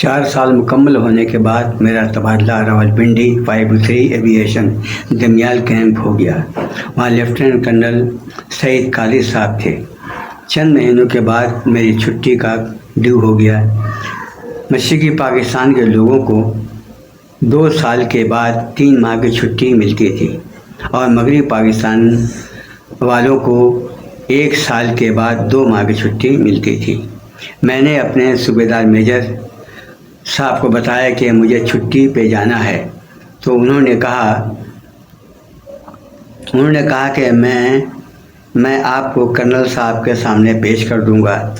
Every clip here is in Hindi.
4 साल मुकम्मल होने के बाद मेरा तबादला रावलपिंडी 53 एविएशन दमियाल कैंप हो गया। वहाँ लेफ्टिनेंट कर्नल सईद कादिर साहब थे। चंद महीनों के बाद मेरी छुट्टी का ड्यू हो गया। मशरक़ी पाकिस्तान के लोगों को 2 साल के बाद 3 माह की छुट्टी मिलती थी और मगरबी पाकिस्तान वालों को 1 साल के बाद 2 माह की छुट्टी मिलती थी। मैंने अपने सूबेदार मेजर साहब को बताया कि मुझे छुट्टी पे जाना है, तो उन्होंने कहा कि मैं आपको कर्नल साहब के सामने पेश कर दूंगा।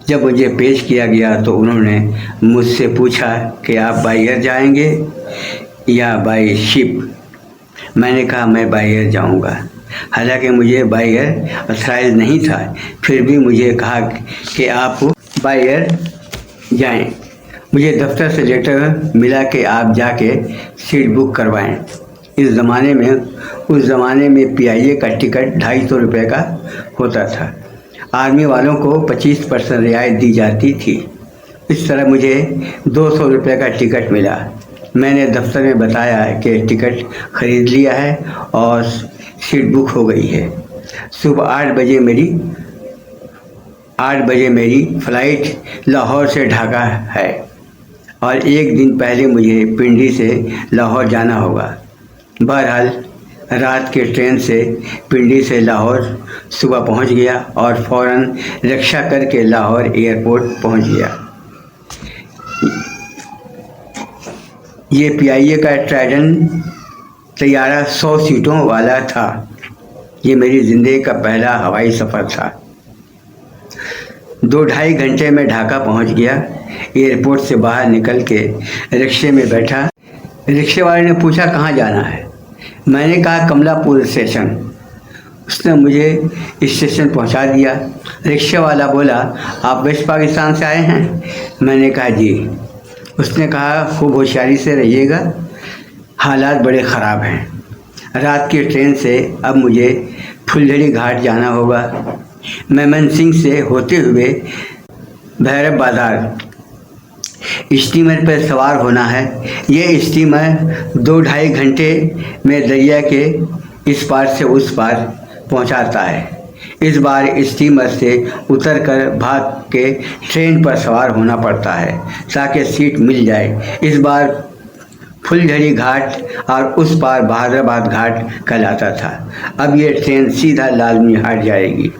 जब मुझे पेश किया गया तो उन्होंने मुझसे पूछा कि आप बाय एयर जाएंगे या बाय शिप। मैंने कहा मैं बाय एयर जाऊँगा। हालांकि मुझे बाय एयर अथराइज नहीं था, फिर भी मुझे कहा कि आप बाय एयर जाएं। मुझे दफ्तर से लेटर मिला कि आप जाके सीट बुक करवाएं। उस ज़माने में PIA का टिकट 250 रुपये का होता था। आर्मी वालों को 25% रियायत दी जाती थी। इस तरह मुझे 200 रुपये का टिकट मिला। मैंने दफ्तर में बताया कि टिकट ख़रीद लिया है और सीट बुक हो गई है। सुबह 8 बजे मेरी फ़्लाइट लाहौर से ढाका है और 1 दिन पहले मुझे पिंडी से लाहौर जाना होगा। बहरहाल रात के ट्रेन से पिंडी से लाहौर सुबह पहुंच गया और फ़ौरन रिक्शा करके लाहौर एयरपोर्ट पहुंच गया। ये PIA का ट्राइडेंट तैयारा 100 सीटों वाला था। ये मेरी ज़िंदगी का पहला हवाई सफ़र था। 2-2.5 घंटे में ढाका पहुंच गया। एयरपोर्ट से बाहर निकल के रिक्शे में बैठा। रिक्शे वाले ने पूछा कहाँ जाना है। मैंने कहा कमलापुर स्टेशन। उसने मुझे स्टेशन पहुंचा दिया। रिक्शे वाला बोला आप वेस्ट पाकिस्तान से आए हैं? मैंने कहा जी। उसने कहा खूब होशियारी से रहिएगा, हालात बड़े ख़राब हैं। रात की ट्रेन से अब मुझे फुलझड़ी घाट जाना होगा। मेमनसिंह से होते हुए भैरब बाजार स्टीमर पर सवार होना है। ये स्टीमर 2-2.5 घंटे में दरिया के इस पार से उस पार पहुंचाता है। इस बार स्टीमर से उतरकर भाग के ट्रेन पर सवार होना पड़ता है ताकि सीट मिल जाए। इस बार फुलझड़ी घाट और उस पार बहादुराबाद घाट कहलाता था। अब ये ट्रेन सीधा लालमी हाट जाएगी।